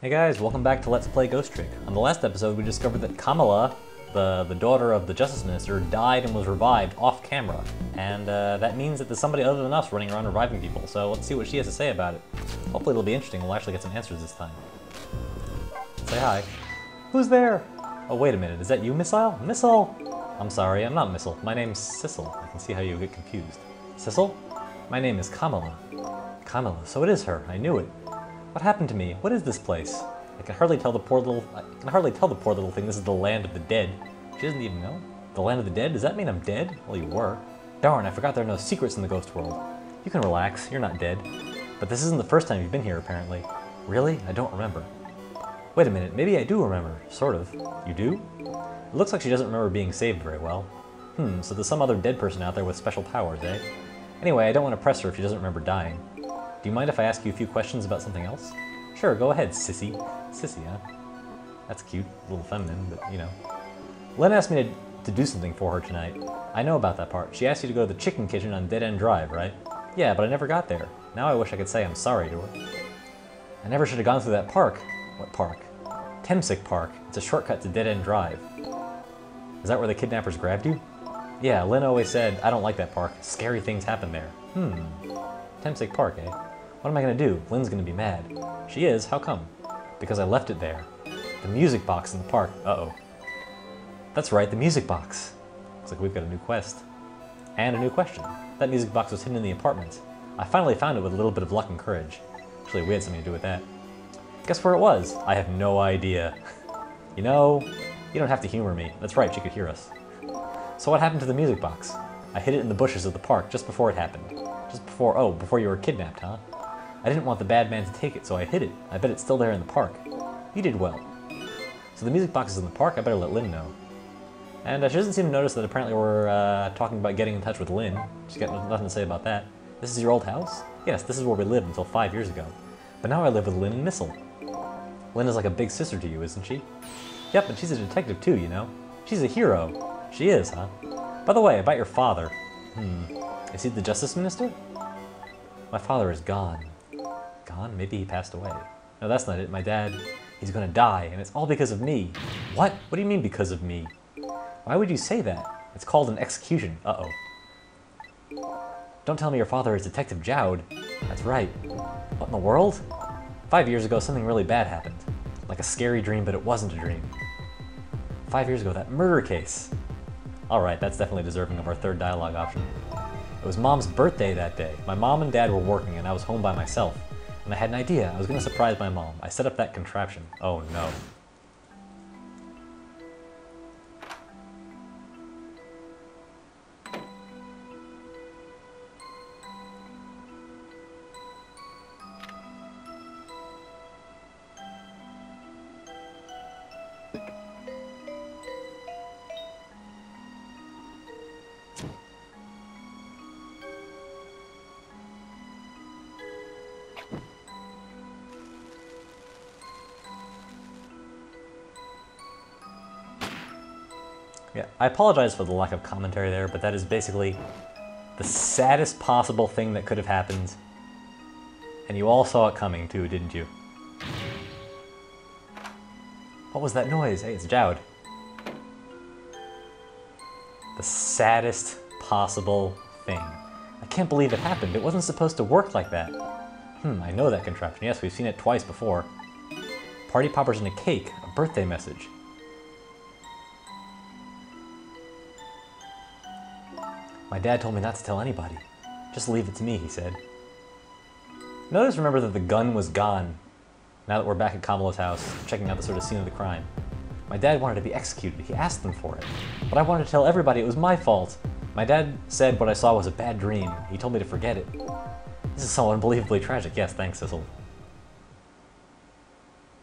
Hey guys, welcome back to Let's Play Ghost Trick. On the last episode, we discovered that Kamala, the daughter of the Justice Minister, died and was revived off camera. And that means that there's somebody other than us running around reviving people, so let's see what she has to say about it. Hopefully it'll be interesting, we'll actually get some answers this time. Say hi. Who's there? Oh, wait a minute, is that you, Missile? Missile! I'm sorry, I'm not Missile. My name's Sissel. I can see how you get confused. Sissel? My name is Kamala. Kamala, so it is her. I knew it. What happened to me? What is this place? I can hardly tell the poor little thing this is the land of the dead. She doesn't even know. The land of the dead? Does that mean I'm dead? Well, you were. Darn, I forgot there are no secrets in the ghost world. You can relax, you're not dead. But this isn't the first time you've been here, apparently. Really? I don't remember. Wait a minute, maybe I do remember. Sort of. You do? It looks like she doesn't remember being saved very well. So there's some other dead person out there with special powers, eh? Anyway, I don't want to press her if she doesn't remember dying. Do you mind if I ask you a few questions about something else? Sure, go ahead, sissy. Sissy, huh? That's cute, a little feminine, but you know. Lynn asked me to do something for her tonight. I know about that part. She asked you to go to the chicken kitchen on Dead End Drive, right? Yeah, but I never got there. Now I wish I could say I'm sorry to her. I never should have gone through that park. What park? Temsic Park. It's a shortcut to Dead End Drive. Is that where the kidnappers grabbed you? Yeah, Lynn always said, I don't like that park. Scary things happen there. Temsic Park, eh? What am I gonna do? Lynn's gonna be mad. She is? How come? Because I left it there. The music box in the park. Uh-oh. That's right, the music box. Looks like we've got a new quest. And a new question. That music box was hidden in the apartment. I finally found it with a little bit of luck and courage. Actually, we had something to do with that. Guess where it was? I have no idea. You know, you don't have to humor me. That's right, she could hear us. So what happened to the music box? I hid it in the bushes of the park just before it happened. Before you were kidnapped, huh? I didn't want the bad man to take it, so I hid it. I bet it's still there in the park. You did well. So the music box is in the park, I better let Lynn know. And she doesn't seem to notice that apparently we're talking about getting in touch with Lynn. She's got nothing to say about that. This is your old house? Yes, this is where we lived until 5 years ago. But now I live with Lynn and Missile. Lynn is like a big sister to you, isn't she? Yep, and she's a detective too, you know? She's a hero. She is, huh? By the way, about your father. Is he the Justice Minister? My father is gone. Gone? Maybe he passed away. No, that's not it. My dad, he's gonna die, and it's all because of me. What? What do you mean because of me? Why would you say that? It's called an execution. Uh-oh. Don't tell me your father is Detective Jowd. That's right. What in the world? 5 years ago, something really bad happened. Like a scary dream, but it wasn't a dream. 5 years ago, that murder case. Alright, that's definitely deserving of our third dialogue option. It was Mom's birthday that day. My mom and dad were working and I was home by myself. And I had an idea. I was going to surprise my mom. I set up that contraption. Oh no. Yeah, I apologize for the lack of commentary there, but that is basically the saddest possible thing that could have happened. And you all saw it coming too, didn't you? What was that noise? Hey, it's Jowd. The saddest possible thing. I can't believe it happened. It wasn't supposed to work like that. I know that contraption. Yes, we've seen it twice before. Party poppers and a cake. A birthday message. My dad told me not to tell anybody. Just leave it to me, he said. Notice, remember, that the gun was gone. Now that we're back at Kamala's house, checking out the sort of scene of the crime. My dad wanted to be executed. He asked them for it. But I wanted to tell everybody it was my fault. My dad said what I saw was a bad dream. He told me to forget it. This is so unbelievably tragic. Yes, thanks, Sissel.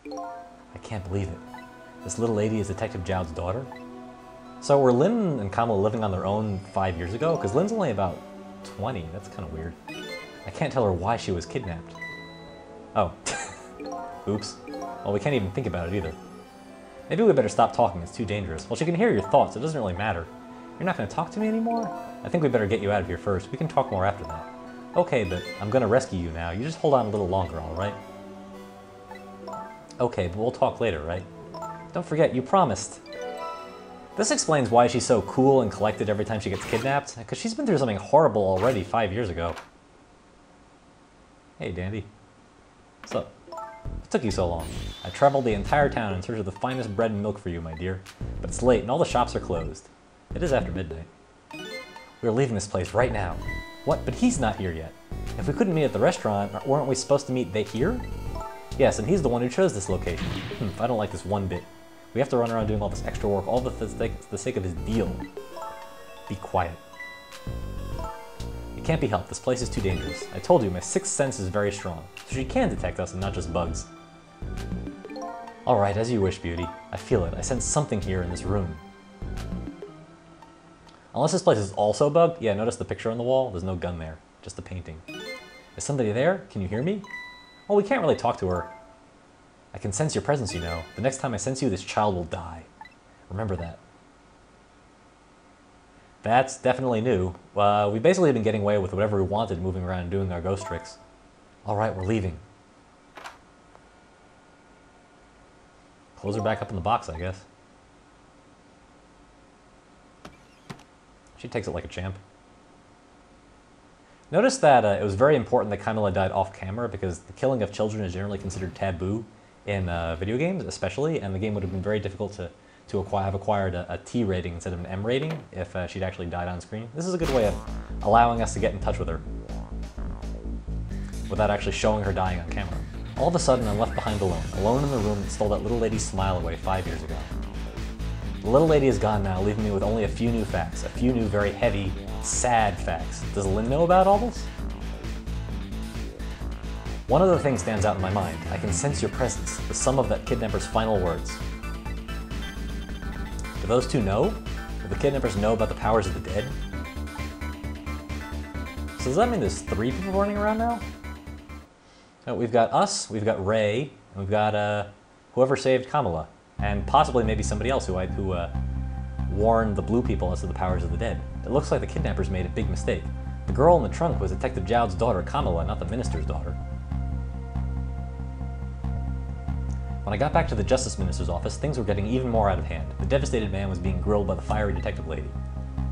I can't believe it. This little lady is Detective Jowd's daughter? So were Lynn and Kamala living on their own 5 years ago? Because Lynn's only about 20. That's kind of weird. I can't tell her why she was kidnapped. Oh. Oops. Well, we can't even think about it either. Maybe we better stop talking. It's too dangerous. Well, she can hear your thoughts. It doesn't really matter. You're not going to talk to me anymore? I think we better get you out of here first. We can talk more after that. Okay, but I'm going to rescue you now. You just hold on a little longer, all right? Okay, but we'll talk later, right? Don't forget, you promised. This explains why she's so cool and collected every time she gets kidnapped, because she's been through something horrible already 5 years ago. Hey, Dandy. What's up? What took you so long? I traveled the entire town in search of the finest bread and milk for you, my dear. But it's late and all the shops are closed. It is after midnight. We're leaving this place right now. What? But he's not here yet. If we couldn't meet at the restaurant, weren't we supposed to meet here? Yes, and he's the one who chose this location. I don't like this one bit. We have to run around doing all this extra work, all for the sake of his deal. Be quiet. It can't be helped, this place is too dangerous. I told you, my sixth sense is very strong, so she can detect us and not just bugs. Alright, as you wish, Beauty. I feel it, I sense something here in this room. Unless this place is also bugged, yeah, notice the picture on the wall? There's no gun there, just the painting. Is somebody there? Can you hear me? Well, we can't really talk to her. I can sense your presence, you know. The next time I sense you, this child will die. Remember that. That's definitely new. We basically been getting away with whatever we wanted, moving around and doing our ghost tricks. Alright, we're leaving. Close her back up in the box, I guess. She takes it like a champ. Notice that it was very important that Camilla died off camera because the killing of children is generally considered taboo in video games, especially, and the game would have been very difficult to have acquired a T rating instead of an M rating if she'd actually died on screen. This is a good way of allowing us to get in touch with her without actually showing her dying on camera. All of a sudden, I'm left behind alone in the room that stole that little lady's smile away 5 years ago. The little lady is gone now, leaving me with only a few new facts, a few new very heavy, sad facts. Does Lynn know about all this? One other thing stands out in my mind. I can sense your presence, the sum of that kidnapper's final words. Do those two know? Do the kidnappers know about the powers of the dead? So does that mean there's 3 people running around now? So we've got us, we've got Ray, and we've got whoever saved Camilla, and possibly maybe somebody else who warned the blue people as to the powers of the dead. It looks like the kidnappers made a big mistake. The girl in the trunk was Detective Jowd's daughter, Camilla, not the minister's daughter. When I got back to the Justice Minister's office, things were getting even more out of hand. The devastated man was being grilled by the fiery detective lady.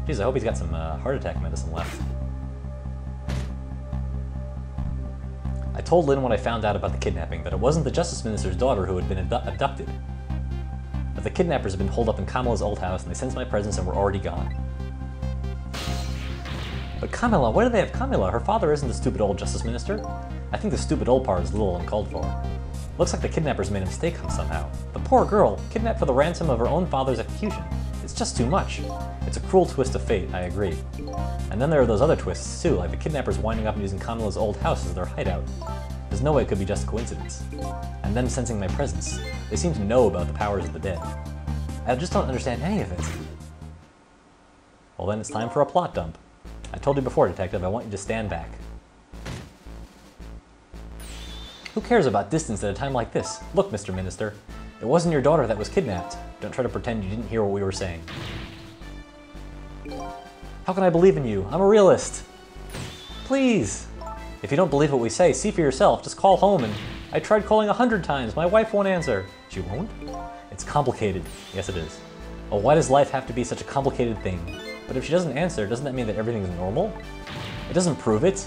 Geez, I hope he's got some heart attack medicine left. I told Lynn when I found out about the kidnapping that it wasn't the Justice Minister's daughter who had been abducted. But the kidnappers had been holed up in Camilla's old house and they sensed my presence and were already gone. But Camilla, why do they have Camilla? Her father isn't the stupid old Justice Minister. I think the stupid old part is a little uncalled for. Looks like the kidnappers made a mistake somehow. The poor girl, kidnapped for the ransom of her own father's execution. It's just too much. It's a cruel twist of fate, I agree. And then there are those other twists too, like the kidnappers winding up and using Camilla's old house as their hideout. There's no way it could be just a coincidence. And them sensing my presence. They seem to know about the powers of the dead. I just don't understand any of it. Well then it's time for a plot dump. I told you before, Detective, I want you to stand back. Who cares about distance at a time like this? Look, Mr. Minister, it wasn't your daughter that was kidnapped. Don't try to pretend you didn't hear what we were saying. How can I believe in you? I'm a realist. Please. If you don't believe what we say, see for yourself. Just call home and... I tried calling 100 times. My wife won't answer. She won't? It's complicated. Yes, it is. Well, why does life have to be such a complicated thing? But if she doesn't answer, doesn't that mean that everything's normal? It doesn't prove it.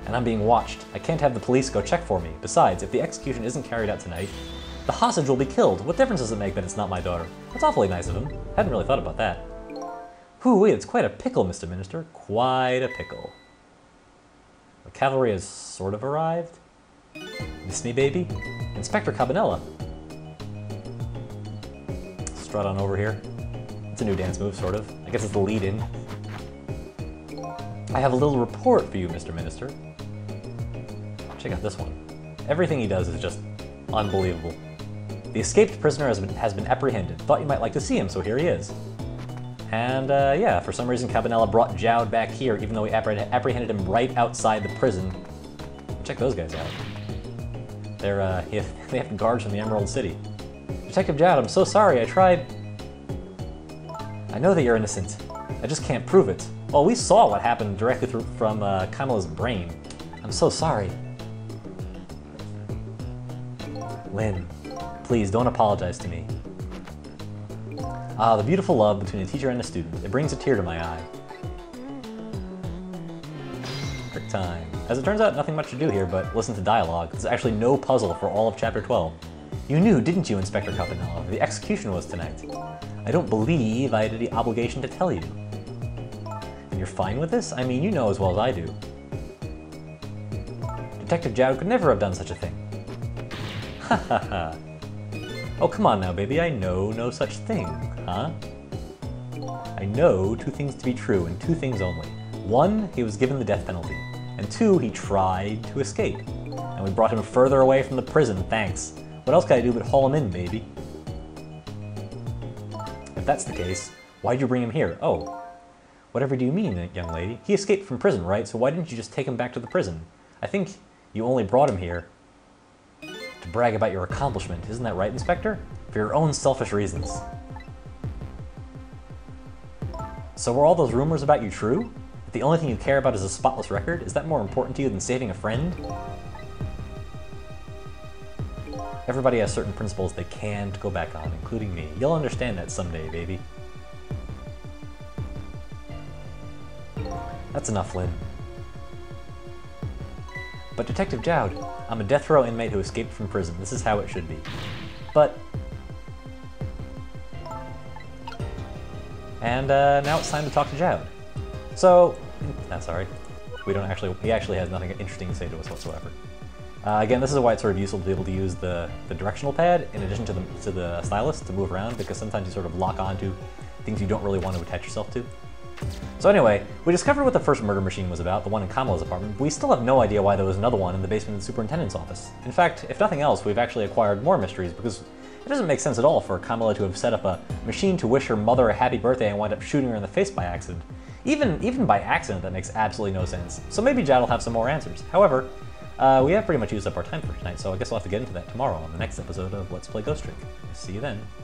And I'm being watched. I can't have the police go check for me. Besides, if the execution isn't carried out tonight, the hostage will be killed. What difference does it make that it's not my daughter? That's awfully nice of him. Hadn't really thought about that. Hoo-wee, it's quite a pickle, Mr. Minister. Quite a pickle. The cavalry has sort of arrived. Miss me, baby? Inspector Cabanela. Strut on over here. It's a new dance move, sort of. I guess it's the lead-in. I have a little report for you, Mr. Minister. Check out this one. Everything he does is just unbelievable. The escaped prisoner has been apprehended. Thought you might like to see him, so here he is. And yeah, for some reason Cabanela brought Jowd back here, even though he apprehended him right outside the prison. Check those guys out. They have guards from the Emerald City. Detective Jowd, I'm so sorry, I tried... I know that you're innocent. I just can't prove it. Well, we saw what happened directly from Camilla's brain. I'm so sorry. Lynn, please don't apologize to me. Ah, the beautiful love between a teacher and a student. It brings a tear to my eye. Trick time. As it turns out, nothing much to do here but listen to dialogue. There's actually no puzzle for all of Chapter 12. You knew, didn't you, Inspector Campanella? The execution was tonight. I don't believe I had any obligation to tell you. And you're fine with this? I mean, you know as well as I do. Detective Jowd could never have done such a thing. Ha ha ha. Oh, come on now, baby, I know no such thing, huh? I know two things to be true, and two things only. One, he was given the death penalty, and two, he tried to escape. And we brought him further away from the prison, thanks. What else can I do but haul him in, baby? If that's the case, why'd you bring him here? Oh, whatever do you mean, young lady? He escaped from prison, right? So why didn't you just take him back to the prison? I think you only brought him here to brag about your accomplishment. Isn't that right, Inspector? For your own selfish reasons. So were all those rumors about you true? That the only thing you care about is a spotless record? Is that more important to you than saving a friend? Everybody has certain principles they can't go back on, including me. You'll understand that someday, baby. That's enough, Lynn. But Detective Jowd, I'm a death row inmate who escaped from prison. This is how it should be. But... And now it's time to talk to Jowd. So, sorry. He actually has nothing interesting to say to us whatsoever. Again, this is why it's sort of useful to be able to use the directional pad in addition to the stylus to move around, because sometimes you sort of lock onto things you don't really want to attach yourself to. So anyway, we discovered what the first murder machine was about, the one in Kamala's apartment, but we still have no idea why there was another one in the basement of the superintendent's office. In fact, if nothing else, we've actually acquired more mysteries, because it doesn't make sense at all for Kamala to have set up a machine to wish her mother a happy birthday and wind up shooting her in the face by accident. Even by accident, that makes absolutely no sense. So maybe Jowd will have some more answers. However, we have pretty much used up our time for tonight, so I guess we'll have to get into that tomorrow on the next episode of Let's Play Ghost Trick. See you then.